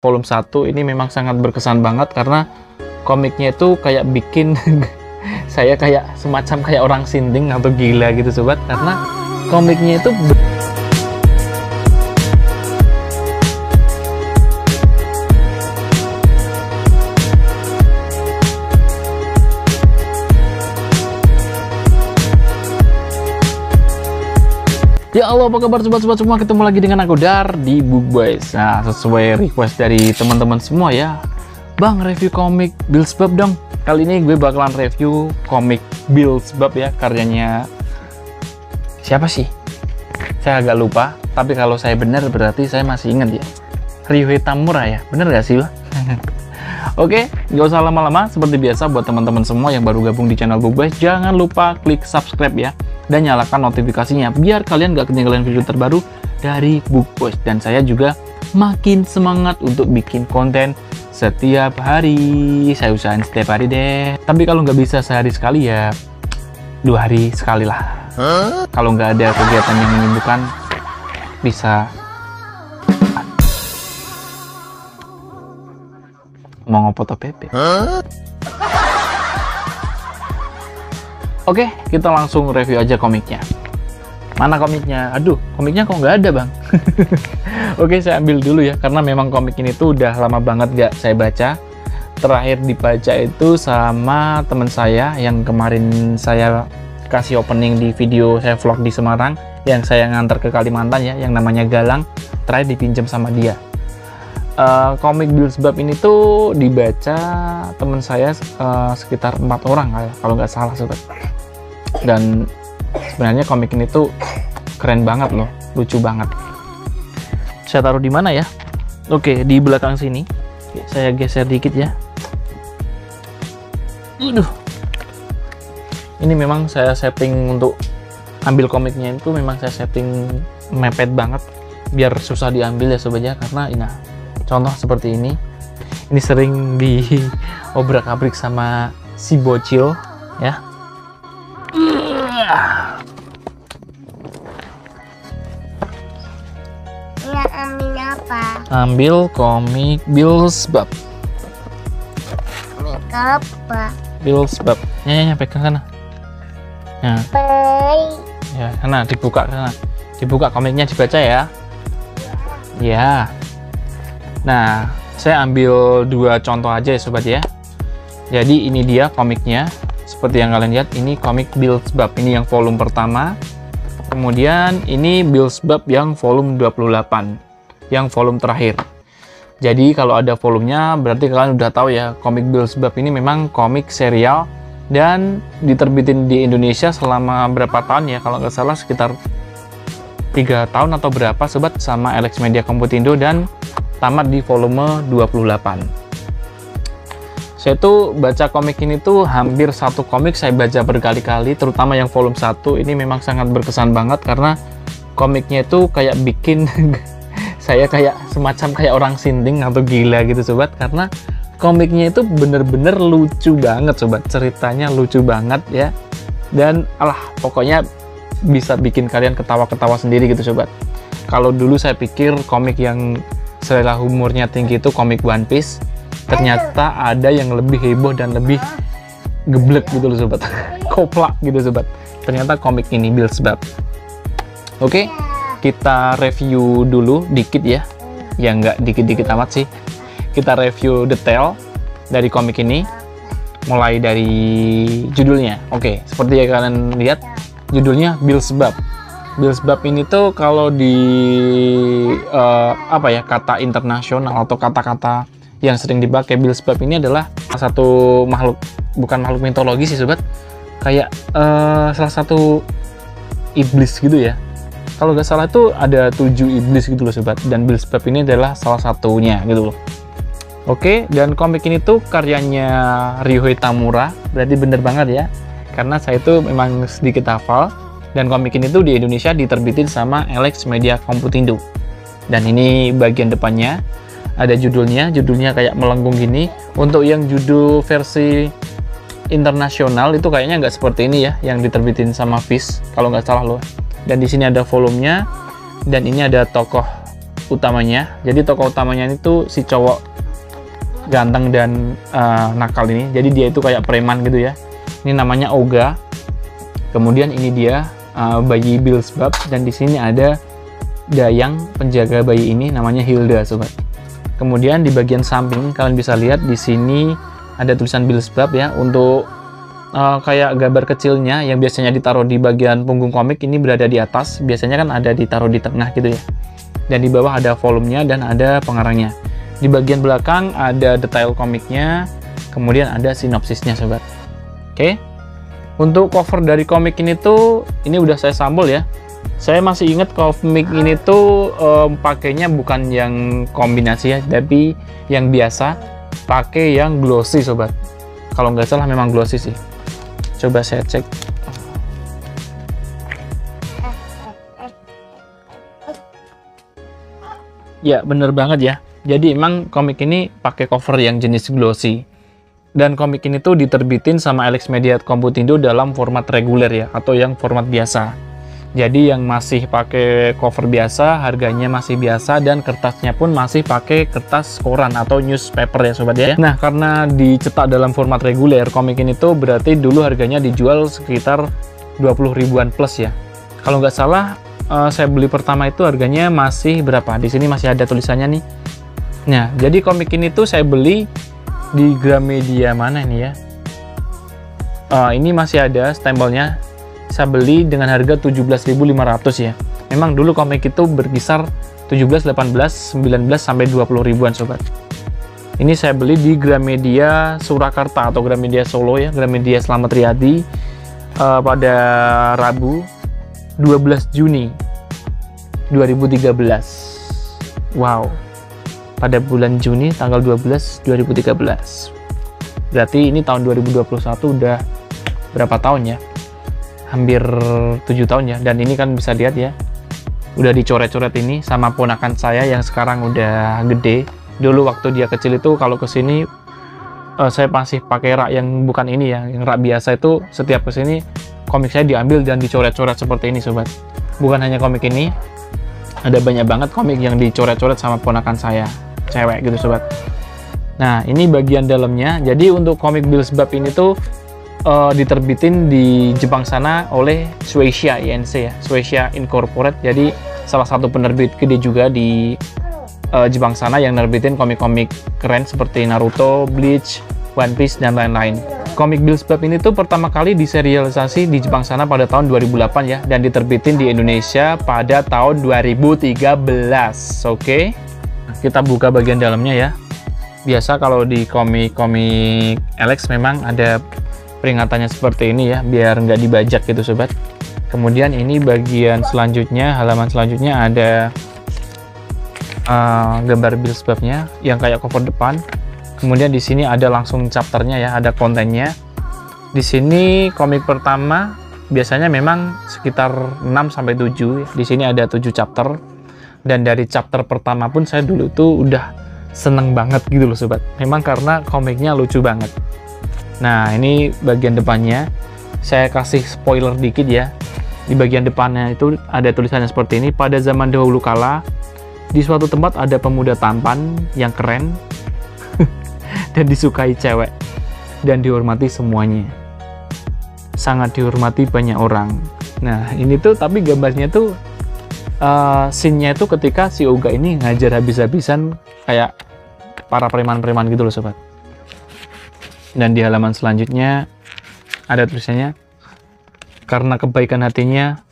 volume 1 ini memang sangat berkesan banget karena komiknya itu kayak bikin saya kayak semacam kayak orang sinting atau gila gitu sobat, karena komiknya itu ya Allah, apa kabar sobat-sobat semua? Ketemu lagi dengan aku Dar di Book Boys. Nah, sesuai request dari teman-teman semua ya, Bang, review komik Beelzebub dong. Kali ini gue bakalan review komik Beelzebub ya, karyanya siapa sih? Saya agak lupa, tapi kalau saya benar berarti saya masih ingat ya, Ryuhei Tamura ya, bener gak sih Bang? Oke, gak usah lama-lama. Seperti biasa buat teman-teman semua yang baru gabung di channel Book Boys, jangan lupa klik subscribe ya, dan nyalakan notifikasinya biar kalian gak ketinggalan video terbaru dari Book Boys. Dan saya juga makin semangat untuk bikin konten setiap hari. Saya usahain setiap hari deh, tapi kalau nggak bisa sehari sekali ya 2 hari sekali lah. Kalau nggak ada kegiatan yang menyibukkan, bisa mau ngefoto PP. Oke, kita langsung review aja komiknya. Mana komiknya? Aduh, komiknya kok nggak ada Bang. Oke, saya ambil dulu ya, karena memang komik ini tuh udah lama banget nggak saya baca. Terakhir dibaca itu sama teman saya yang kemarin saya kasih opening di video saya vlog di Semarang, yang saya nganter ke Kalimantan ya, yang namanya Galang. Terakhir dipinjam sama dia. Komik Beelzebub ini tuh dibaca teman saya sekitar 4 orang kalau nggak salah sobat. Dan sebenarnya komik ini tuh keren banget loh, lucu banget. Saya taruh di mana ya? Oke, di belakang sini. Saya geser dikit ya. Ini memang saya setting untuk ambil komiknya itu, memang saya setting mepet banget biar susah diambil ya sobat ya, karena ini contoh seperti ini sering diobrak-abrik sama si bocil ya. Ambil apa? Ambil komik Beelzebub. Apa? Beelzebub. Ya, pegang sana. Ya. Ya, sana dibuka sana. Dibuka komiknya, dibaca ya. Ya. Nah, saya ambil 2 contoh aja ya sobat ya. Jadi ini dia komiknya. Seperti yang kalian lihat, ini komik Beelzebub. Ini yang volume pertama. Kemudian ini Beelzebub yang volume 28. Yang volume terakhir. Jadi kalau ada volumenya berarti kalian udah tahu ya, komik Beelzebub ini memang komik serial dan diterbitin di Indonesia selama berapa tahun ya, kalau nggak salah sekitar 3 tahun atau berapa sobat, sama Alex Media Komputindo, dan tamat di volume 28. Saya tuh baca komik ini tuh hampir satu komik saya baca berkali-kali, terutama yang volume 1 ini memang sangat berkesan banget karena komiknya itu kayak bikin saya kayak semacam kayak orang sinting atau gila gitu sobat, karena komiknya itu bener-bener lucu banget sobat, ceritanya lucu banget ya, dan pokoknya bisa bikin kalian ketawa-ketawa sendiri gitu sobat. Kalau dulu saya pikir komik yang selera humornya tinggi itu komik One Piece, ternyata ada yang lebih heboh dan lebih geblek gitu loh sobat. Koplak gitu sobat, ternyata komik ini Beelzebub. Oke, kita review dulu dikit ya, nggak dikit-dikit amat sih. Kita review detail dari komik ini, mulai dari judulnya. Oke, seperti yang kalian lihat, judulnya Beelzebub. Beelzebub ini tuh kalau di kata internasional atau kata-kata yang sering dipakai, Beelzebub ini adalah salah satu makhluk, bukan makhluk mitologi sih sobat, kayak salah satu iblis gitu ya. Kalau nggak salah itu ada 7 iblis gitu loh sobat, dan Beelzebub ini adalah salah satunya gitu loh. Oke, dan komik ini tuh karyanya Ryuhei Tamura, berarti bener banget ya, karena saya itu memang sedikit hafal. Dan komik ini tuh di Indonesia diterbitin sama Alex Media Komputindo. Dan ini bagian depannya ada judulnya kayak melengkung gini. Untuk yang judul versi internasional itu kayaknya nggak seperti ini ya, yang diterbitin sama Viz kalau nggak salah loh. Dan di sini ada volumenya, dan ini ada tokoh utamanya. Jadi tokoh utamanya itu si cowok ganteng dan nakal ini. Jadi dia itu kayak preman gitu ya. Ini namanya Olga. Kemudian ini dia bayi Beelzebub, dan di sini ada Dayang penjaga bayi ini namanya Hilda, sobat. Kemudian di bagian samping kalian bisa lihat di sini ada tulisan Beelzebub ya. Untuk kayak gambar kecilnya yang biasanya ditaruh di bagian punggung komik ini berada di atas. Biasanya kan ada ditaruh di tengah gitu ya. Dan di bawah ada volumenya dan ada pengarangnya. Di bagian belakang ada detail komiknya, kemudian ada sinopsisnya, sobat. Oke. Untuk cover dari komik ini tuh, ini udah saya sampul ya. Saya masih ingat komik ini tuh pakainya bukan yang kombinasi ya, tapi yang biasa, pakai yang glossy, sobat. Kalau nggak salah memang glossy sih. Coba saya cek. Ya, bener banget ya. Jadi emang komik ini pakai cover yang jenis glossy. Dan komik ini tuh diterbitin sama Alex Media Computindo dalam format reguler ya, atau yang format biasa. Jadi yang masih pakai cover biasa, harganya masih biasa, dan kertasnya pun masih pakai kertas koran atau newspaper ya, sobat ya. Nah, karena dicetak dalam format reguler, komik ini tuh berarti dulu harganya dijual sekitar 20 ribuan plus ya. Kalau nggak salah, saya beli pertama itu harganya masih berapa? Di sini masih ada tulisannya nih. Nah, jadi komik ini tuh saya beli di Gramedia mana ini ya? Ini masih ada stempelnya. Saya beli dengan harga 17.500 ya. Memang dulu komik itu berkisar 17, 18, 19 sampai 20 ribuan, sobat. Ini saya beli di Gramedia Surakarta atau Gramedia Solo ya, Gramedia Slamet Riyadi pada Rabu 12 Juni 2013. Wow. Pada bulan Juni tanggal 12 2013. Berarti ini tahun 2021 udah berapa tahun ya? Hampir 7 tahun ya. Dan ini kan bisa lihat ya, udah dicoret-coret ini sama ponakan saya yang sekarang udah gede. Dulu waktu dia kecil itu kalau kesini saya masih pakai rak yang bukan ini ya, yang rak biasa itu. Setiap kesini komik saya diambil dan dicoret-coret seperti ini, sobat. Bukan hanya komik ini, ada banyak banget komik yang dicoret-coret sama ponakan saya, cewek gitu, sobat. Nah, ini bagian dalamnya. Jadi untuk komik Beelzebub ini tuh diterbitin di Jepang sana oleh Shueisha INC ya, Shueisha Incorporate. Jadi salah satu penerbit gede juga di Jepang sana yang nerbitin komik-komik keren seperti Naruto, Bleach, One Piece, dan lain-lain. Komik Beelzebub ini tuh pertama kali diserialisasi di Jepang sana pada tahun 2008 ya, dan diterbitin di Indonesia pada tahun 2013. Oke. Kita buka bagian dalamnya ya. Biasa kalau di komik-komik Alex memang ada peringatannya seperti ini ya, biar nggak dibajak gitu, sobat. Kemudian ini bagian selanjutnya, halaman selanjutnya ada gambar Beelzebubnya yang kayak cover depan. Kemudian di sini ada langsung chapternya ya, ada kontennya. Di sini komik pertama biasanya memang sekitar 6 sampai 7. Di sini ada 7 chapter. Dan dari chapter pertama pun saya dulu tuh udah seneng banget gitu loh, sobat. Memang karena komiknya lucu banget. Nah, ini bagian depannya. Saya kasih spoiler dikit ya. Di bagian depannya itu ada tulisannya seperti ini. Pada zaman dahulu kala, di suatu tempat ada pemuda tampan yang keren dan disukai cewek dan dihormati semuanya. Sangat dihormati banyak orang. Nah, ini tuh tapi gambarnya tuh scene-nya itu ketika si Olga ini ngajar habis-habisan kayak para preman-preman gitu loh, sobat. Dan di halaman selanjutnya ada tulisannya, karena kebaikan hatinya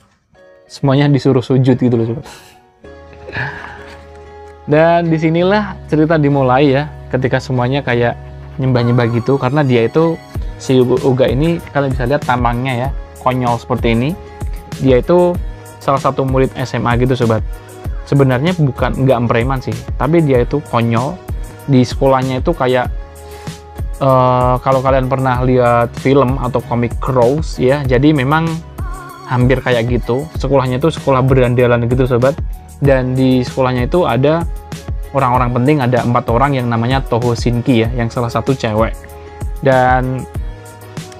semuanya disuruh sujud gitu loh, sobat. Dan disinilah cerita dimulai ya, ketika semuanya kayak nyembah-nyembah gitu, karena dia itu, si Olga ini kalian bisa lihat tampangnya ya, konyol seperti ini. Dia itu salah satu murid SMA gitu, sobat. Sebenarnya nggak preman sih, tapi dia itu konyol. Di sekolahnya itu kayak kalau kalian pernah lihat film atau komik Crows ya, jadi memang hampir kayak gitu. Sekolahnya itu sekolah berandalan gitu, sobat. Dan di sekolahnya itu ada orang-orang penting, ada 4 orang yang namanya Toho Shinki ya, yang salah satu cewek. Dan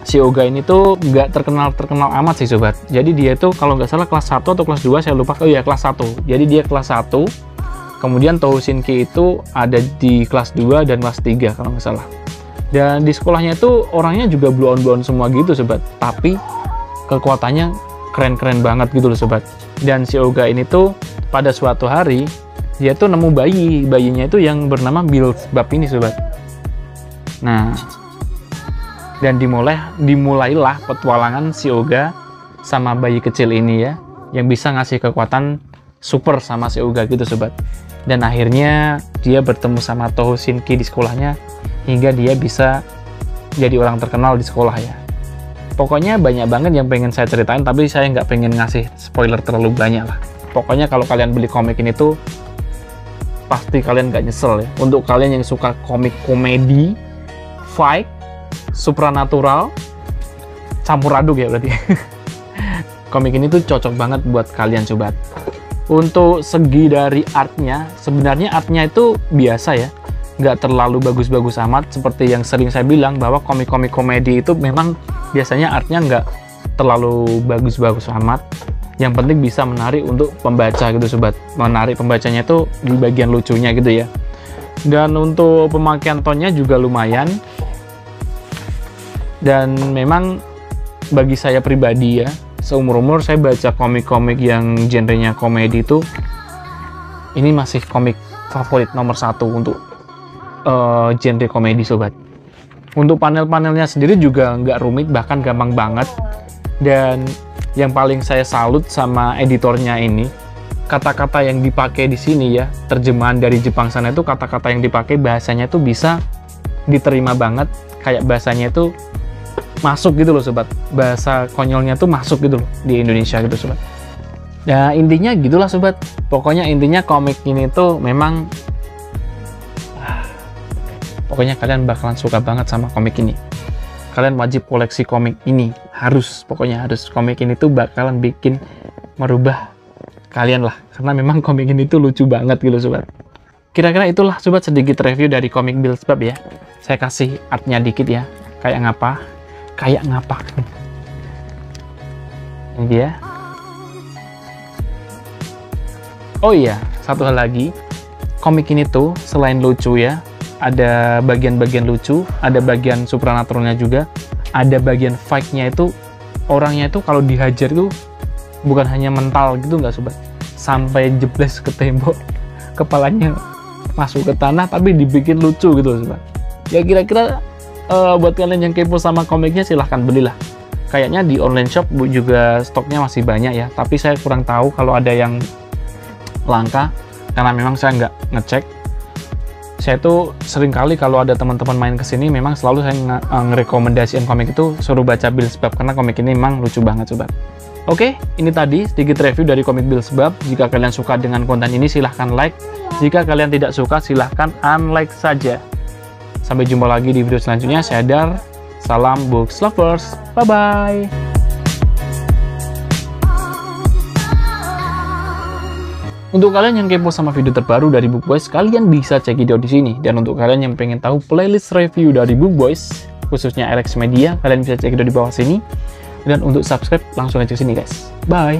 si Olga ini tuh nggak terkenal amat sih, sobat. Jadi dia itu kalau nggak salah kelas 1 atau kelas 2, saya lupa. Oh iya, kelas 1. Jadi dia kelas 1. Kemudian Touhousinki itu ada di kelas 2 dan kelas 3 kalau nggak salah. Dan di sekolahnya itu orangnya juga blow-on semua gitu sobat. Tapi kekuatannya keren-keren banget gitu loh sobat. Dan si Ouga ini tuh pada suatu hari dia tuh nemu bayinya itu yang bernama Beelzebub ini sobat. Nah, dan dimulailah petualangan si Ouga sama bayi kecil ini ya, yang bisa ngasih kekuatan super sama si Ouga gitu sobat. Dan akhirnya dia bertemu sama Touhousinki di sekolahnya hingga dia bisa jadi orang terkenal di sekolah ya. Pokoknya banyak banget yang pengen saya ceritain, tapi saya nggak pengen ngasih spoiler terlalu banyak lah. Pokoknya kalau kalian beli komik ini tuh pasti kalian nggak nyesel ya. Untuk kalian yang suka komik komedi, fight, supranatural, campur aduk ya berarti. Komik ini tuh cocok banget buat kalian sobat. Untuk segi dari artnya, sebenarnya artnya itu biasa ya, nggak terlalu bagus-bagus amat. Seperti yang sering saya bilang bahwa komik-komik komedi itu memang biasanya artnya nggak terlalu bagus-bagus amat. Yang penting bisa menarik untuk pembaca gitu sobat. Menarik pembacanya itu di bagian lucunya gitu ya. Dan untuk pemakaian tonnya juga lumayan. Dan memang bagi saya pribadi ya, seumur-umur saya baca komik-komik yang genrenya komedi itu, ini masih komik favorit nomor 1 untuk genre komedi sobat. Untuk panel-panelnya sendiri juga nggak rumit, bahkan gampang banget. Dan yang paling saya salut sama editornya ini, kata-kata yang dipakai di sini ya, terjemahan dari Jepang sana itu kata-kata yang dipakai bahasanya itu bisa diterima banget, kayak bahasanya itu masuk gitu loh sobat. Bahasa konyolnya tuh masuk gitu loh di Indonesia gitu sobat. Ya intinya gitulah sobat. Pokoknya intinya komik ini tuh memang pokoknya kalian bakalan suka banget sama komik ini. Kalian wajib koleksi komik ini, harus, pokoknya harus. Komik ini tuh bakalan bikin merubah kalian lah, karena memang komik ini tuh lucu banget gitu sobat. Kira-kira itulah sobat sedikit review dari komik Beelzebub ya. Saya kasih artnya dikit ya, kayak ngapa ini dia. Oh iya, satu hal lagi, komik ini tuh selain lucu ya, ada bagian-bagian lucu, ada bagian supranaturalnya juga, ada bagian fight-nya itu, orangnya itu kalau dihajar itu bukan hanya mental gitu nggak sobat, sampai jebles ke tembok, kepalanya masuk ke tanah, tapi dibikin lucu gitu sobat. Ya kira-kira buat kalian yang kepo sama komiknya silahkan belilah. Kayaknya di online shop juga stoknya masih banyak ya, tapi saya kurang tahu kalau ada yang langka, karena memang saya nggak ngecek. Saya tuh sering kali kalau ada teman-teman main kesini, memang selalu saya ngerekomendasiin komik itu suruh baca Beelzebub, karena komik ini memang lucu banget sobat. Oke, ini tadi sedikit review dari komik Beelzebub. Jika kalian suka dengan konten ini silahkan like, jika kalian tidak suka silahkan unlike saja. Sampai jumpa lagi di video selanjutnya. Saya Dar, salam books lovers, bye bye. Untuk kalian yang kepo sama video terbaru dari Book Boys, kalian bisa cek video di sini. Dan untuk kalian yang pengen tahu playlist review dari Book Boys, khususnya RX Media, kalian bisa cek video di bawah sini. Dan untuk subscribe langsung aja ke sini guys. Bye.